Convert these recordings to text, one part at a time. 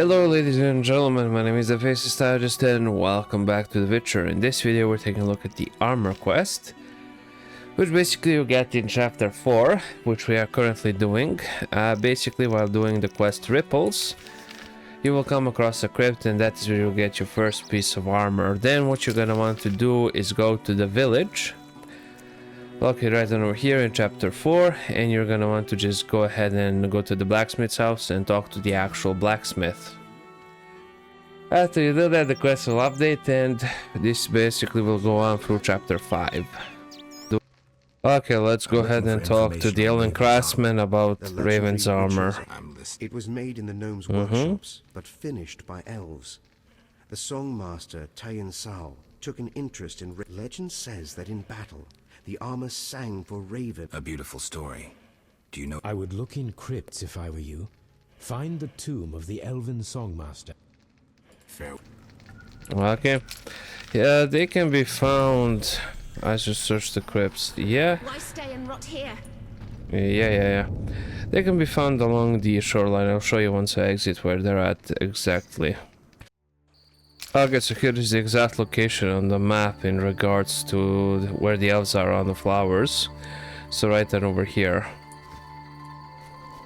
Hello ladies and gentlemen, my name is the Faces Strategist and welcome back to The Witcher. In this video we're taking a look at the armor quest, which basically you get in chapter 4, which we are currently doing. Basically while doing the quest Ripples, you will come across a crypt and that is where you'll get your first piece of armor. Then what you're gonna want to do is go to the village, located right over here in chapter 4, and you're gonna want to just go ahead and go to the blacksmith's house and talk to the actual blacksmith. After you do that, the quest will update and this basically will go on through chapter 5. Okay, let's go ahead and talk to the Elven craftsman about Raven's armor. It was made in the gnomes' workshops, but finished by elves. The songmaster Tayan Sal took an interest in legend says that in battle, the armor sang for Raven. A beautiful story. Do you know? I would look in crypts if I were you. Find the tomb of the Elven songmaster. Fair. Okay. Yeah, they can be found. I should search the crypts. Yeah. Why stay and rot here? Yeah. They can be found along the shoreline. I'll show you once I exit where they're at exactly. Okay, so here is the exact location on the map in regards to where the elves are on the flowers. So right then over here.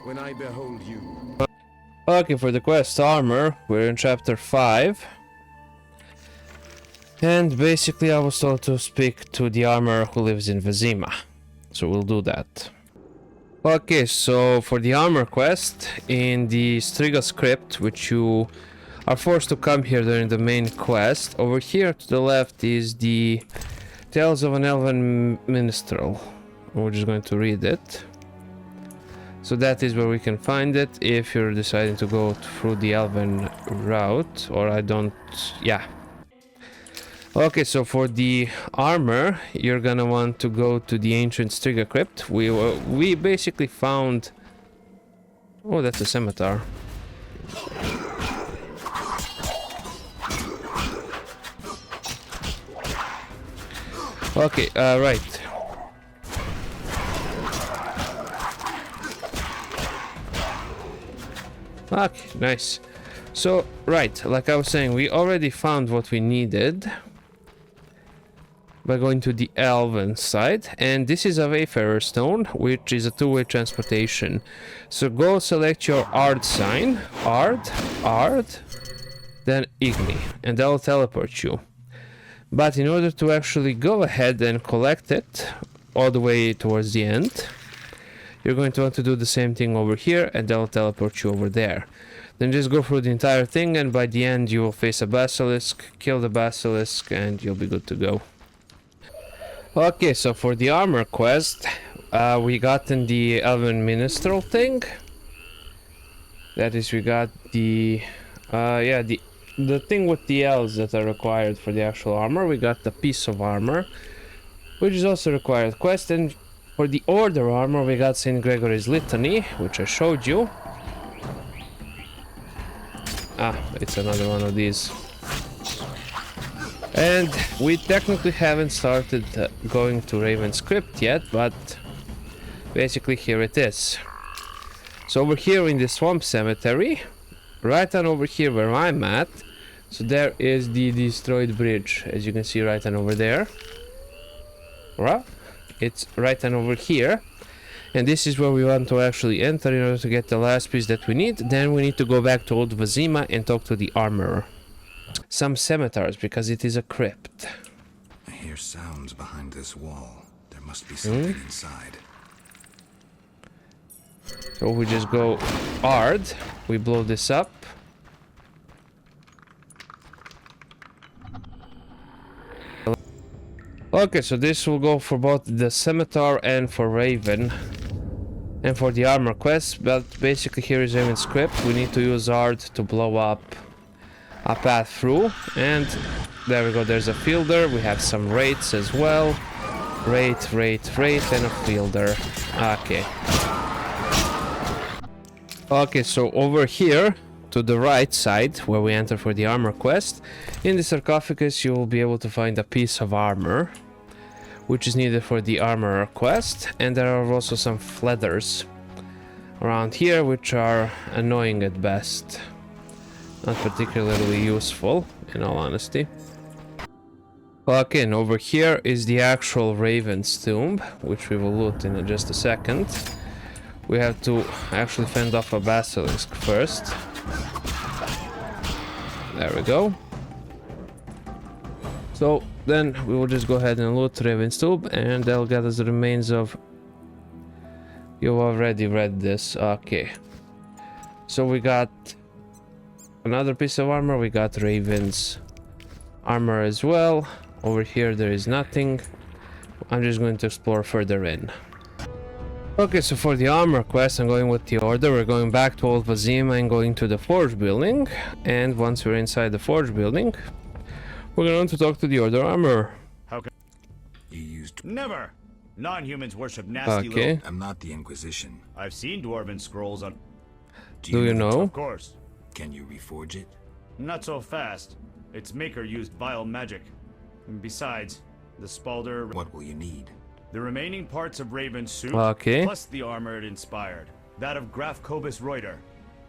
When I behold you. Okay, for the quest armor, we're in chapter 5. And basically I was told to speak to the armorer who lives in Vizima. So we'll do that. Okay, so for the armor quest, in the Striga's crypt, which you are forced to come here during the main quest, over here to the left is the Tales of an Elven Minstrel. We're just going to read it. So that is where we can find it if you're deciding to go through the Elven route, or I don't, yeah. Okay, so for the armor, you're gonna want to go to the ancient Striga crypt. We basically found, oh, that's a scimitar. Okay, right. Okay, nice. So, right, like I was saying, we already found what we needed by going to the Elven side, and this is a Wayfarer stone, which is a two-way transportation. So go select your Ard sign, Ard, then Igni, and that will teleport you. But in order to actually go ahead and collect it all the way towards the end, you're going to want to do the same thing over here, and that will teleport you over there. Then just go through the entire thing, and by the end you will face a basilisk, kill the basilisk, and you'll be good to go. Okay, so for the armor quest, we got in the Elven Minstrel thing. That is, we got the the thing with the elves that are required for the actual armor. We got the piece of armor, which is also required quest, and for the order armor we got St. Gregory's Litany, which I showed you. Ah, it's another one of these. And we technically haven't started going to Raven's crypt yet, but basically here it is. So over here in the swamp cemetery, right on over here where I'm at, so there is the destroyed bridge, as you can see right on over there. Right? It's right on over here. And this is where we want to actually enter in order to get the last piece that we need. Then we need to go back to Old Vizima and talk to the armorer. Some scimitars, because it is a crypt. I hear sounds behind this wall. There must be something inside. So we just go hard. We blow this up. Okay, so this will go for both the scimitar and for Raven. And for the armor quest, but basically here is Raven's script. We need to use Ard to blow up a path through. And there we go, there's a fielder. We have some wraiths as well. Wraith, and a fielder. Okay. Okay, so over here, to the right side, where we enter for the armor quest, in the sarcophagus you will be able to find a piece of armor, which is needed for the armor quest, and there are also some fledders around here which are annoying at best. Not particularly useful, in all honesty. Okay, and over here is the actual Raven's tomb, which we will loot in just a second. We have to actually fend off a basilisk first. There we go. So then we will just go ahead and loot Raven's tomb, and they'll get us the remains of... You've already read this. Okay. So we got another piece of armor. We got Raven's armor as well. Over here there is nothing. I'm just going to explore further in. Okay, so for the armor quest, I'm going with the order. We're going back to Old Vazima and going to the Forge building. And once we're inside the Forge building, we're going to talk to the Order armor. How can You used... never? Non-humans worship nasty Okay. little... I'm not the Inquisition. I've seen dwarven scrolls on... Do you know? Of course. Can you reforge it? Not so fast. Its maker used vile magic. And besides, the Spalder... What will you need? The remaining parts of Raven's suit, Okay. plus the armor it inspired. That of Graf Kobus Reuter.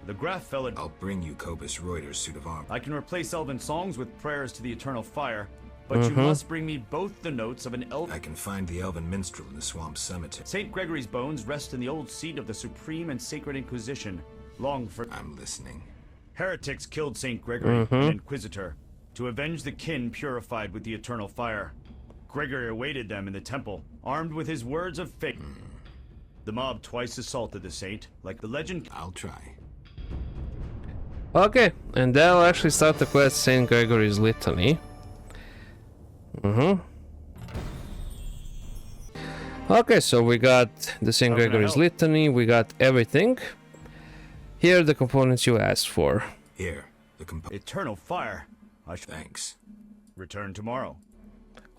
The Graf fell at... I'll bring you Kobus Reuter's suit of armor. I can replace Elven songs with prayers to the eternal fire, but you must bring me both the notes of an Elven... I can find the Elven minstrel in the swamp cemetery. St. Gregory's bones rest in the old seat of the Supreme and Sacred Inquisition, long for... I'm listening. Heretics killed St. Gregory, an inquisitor, to avenge the kin purified with the eternal fire. Gregory awaited them in the temple, armed with his words of faith. The mob twice assaulted the saint, like the legend... I'll try. Okay, and that'll actually start the quest St. Gregory's Litany. Okay, so we got the St. How can I Gregory's help? Litany, we got everything. Here are the components you asked for. Here, the Eternal fire. I should Thanks. return tomorrow.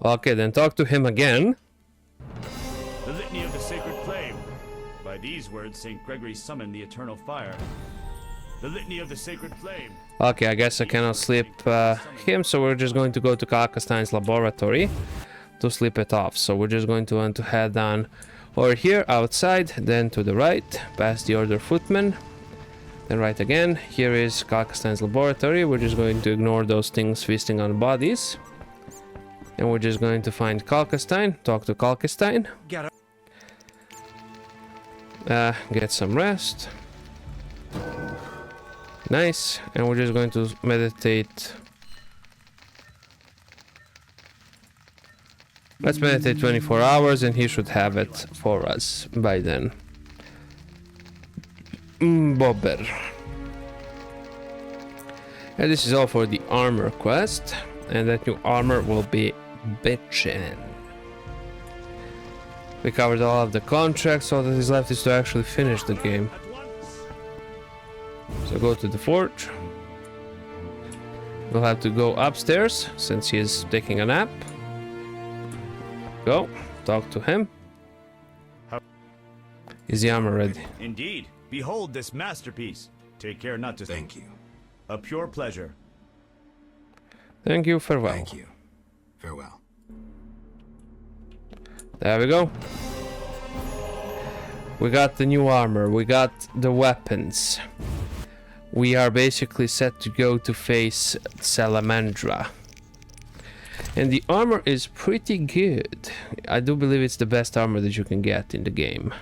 Okay, then talk to him again. The Litany of the Sacred Flame. By these words, St. Gregory summoned the eternal fire. The Litany of the Sacred Flame. Okay, I guess I cannot sleep him, so we're just going to go to Kalkstein's laboratory to sleep it off. So we're just going to want to head down over here outside, then to the right, past the Order Footman. Then right again, here is Kalkstein's laboratory. We're just going to ignore those things feasting on bodies. And we're just going to find Kalkstein, talk to Kalkstein. Get some rest. Nice, and we're just going to meditate. Let's meditate 24 hours and he should have it for us by then. Bobber. And this is all for the armor quest, and that new armor will be bitchin'. We covered all of the contracts, all that is left is to actually finish the game. At once. So go to the forge. We'll have to go upstairs since he is taking a nap. Go, talk to him. Is the armor ready? Indeed. Behold this masterpiece. Take care not to... Thank you. A pure pleasure. Thank you, farewell. Thank you. Farewell. There we go. We got the new armor, we got the weapons. We are basically set to go to face Salamandra. And the armor is pretty good. I do believe it's the best armor that you can get in the game.